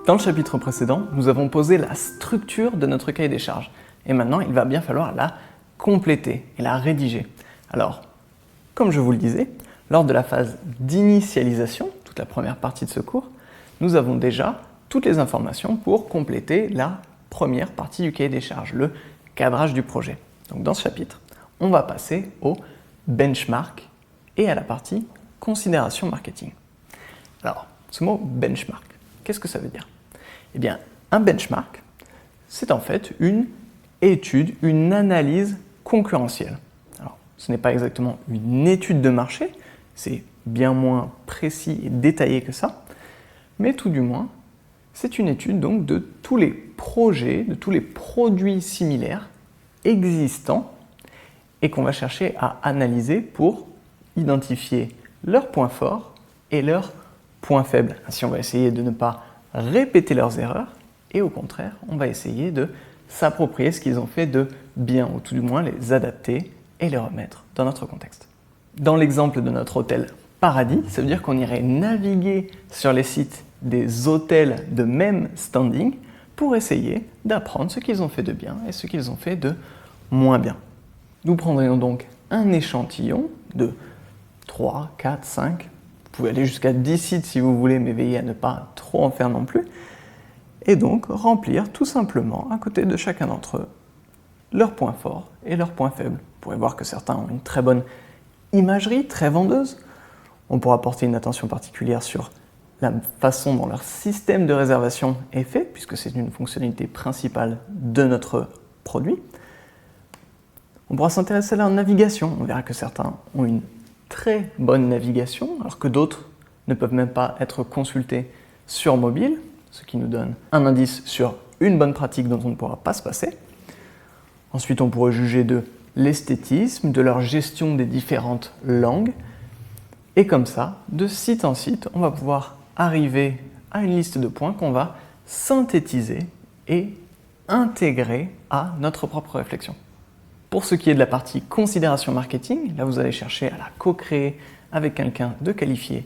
Dans le chapitre précédent, nous avons posé la structure de notre cahier des charges. Et maintenant, il va bien falloir la compléter et la rédiger. Alors, comme je vous le disais, lors de la phase d'initialisation, toute la première partie de ce cours, nous avons déjà toutes les informations pour compléter la première partie du cahier des charges, le cadrage du projet. Donc dans ce chapitre, on va passer au benchmark et à la partie considération marketing. Alors, ce mot benchmark, qu'est-ce que ça veut dire? Eh bien, un benchmark, c'est en fait une étude, une analyse concurrentielle. Alors, ce n'est pas exactement une étude de marché, c'est bien moins précis et détaillé que ça, mais tout du moins, c'est une étude donc de tous les projets, de tous les produits similaires existants et qu'on va chercher à analyser pour identifier leurs points forts et leurs points faibles. Ainsi, on va essayer de ne pas répéter leurs erreurs et au contraire, on va essayer de s'approprier ce qu'ils ont fait de bien, ou tout du moins les adapter et les remettre dans notre contexte. Dans l'exemple de notre hôtel Paradis, ça veut dire qu'on irait naviguer sur les sites des hôtels de même standing pour essayer d'apprendre ce qu'ils ont fait de bien et ce qu'ils ont fait de moins bien. Nous prendrions donc un échantillon de 3, 4, 5, vous pouvez aller jusqu'à 10 sites si vous voulez, mais veillez à ne pas trop en faire non plus, et donc remplir tout simplement à côté de chacun d'entre eux leurs points forts et leurs points faibles. Vous pourrez voir que certains ont une très bonne imagerie, très vendeuse. On pourra porter une attention particulière sur la façon dont leur système de réservation est fait, puisque c'est une fonctionnalité principale de notre produit. On pourra s'intéresser à leur navigation. On verra que certains ont une très bonne navigation, alors que d'autres ne peuvent même pas être consultés sur mobile, ce qui nous donne un indice sur une bonne pratique dont on ne pourra pas se passer. Ensuite, on pourrait juger de l'esthétisme, de leur gestion des différentes langues. Et comme ça, de site en site, on va pouvoir arriver à une liste de points qu'on va synthétiser et intégrer à notre propre réflexion. Pour ce qui est de la partie considération marketing, là vous allez chercher à la co-créer avec quelqu'un de qualifié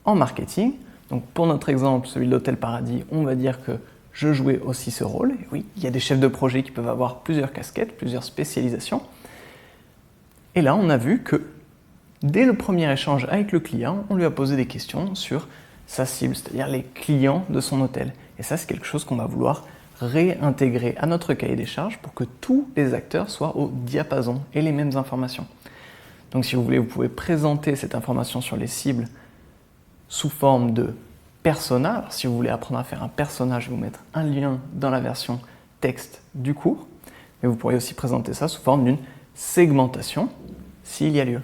en marketing. Donc pour notre exemple, celui de l'Hôtel Paradis, on va dire que je jouais aussi ce rôle. Et oui, il y a des chefs de projet qui peuvent avoir plusieurs casquettes, plusieurs spécialisations. Et là, on a vu que dès le premier échange avec le client, on lui a posé des questions sur sa cible, c'est-à-dire les clients de son hôtel. Et ça, c'est quelque chose qu'on va vouloir réintégrer à notre cahier des charges pour que tous les acteurs soient au diapason et les mêmes informations. Donc si vous voulez, vous pouvez présenter cette information sur les cibles sous forme de persona. Alors, si vous voulez apprendre à faire un persona, je vais vous mettre un lien dans la version texte du cours. Mais vous pourriez aussi présenter ça sous forme d'une segmentation s'il y a lieu.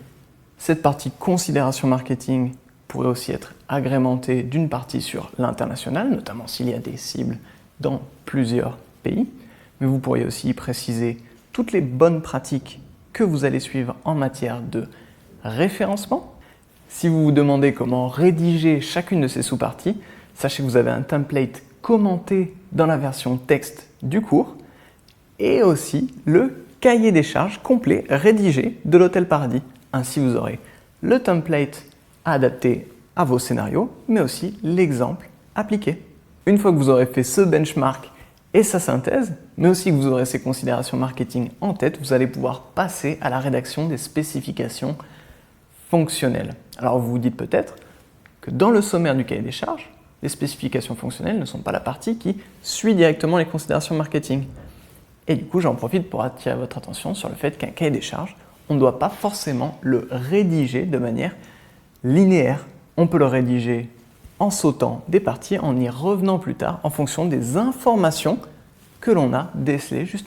Cette partie considération marketing pourrait aussi être agrémentée d'une partie sur l'international, notamment s'il y a des cibles dans plusieurs pays. Mais vous pourriez aussi préciser toutes les bonnes pratiques que vous allez suivre en matière de référencement. Si vous vous demandez comment rédiger chacune de ces sous-parties, sachez que vous avez un template commenté dans la version texte du cours et aussi le cahier des charges complet rédigé de l'Hôtel Paradis. Ainsi, vous aurez le template adapté à vos scénarios, mais aussi l'exemple appliqué. Une fois que vous aurez fait ce benchmark et sa synthèse, mais aussi que vous aurez ces considérations marketing en tête, vous allez pouvoir passer à la rédaction des spécifications fonctionnelles. Alors vous vous dites peut-être que dans le sommaire du cahier des charges, les spécifications fonctionnelles ne sont pas la partie qui suit directement les considérations marketing. Et du coup, j'en profite pour attirer votre attention sur le fait qu'un cahier des charges, on ne doit pas forcément le rédiger de manière linéaire. On peut le rédiger en sautant des parties, en y revenant plus tard, en fonction des informations que l'on a décelées justement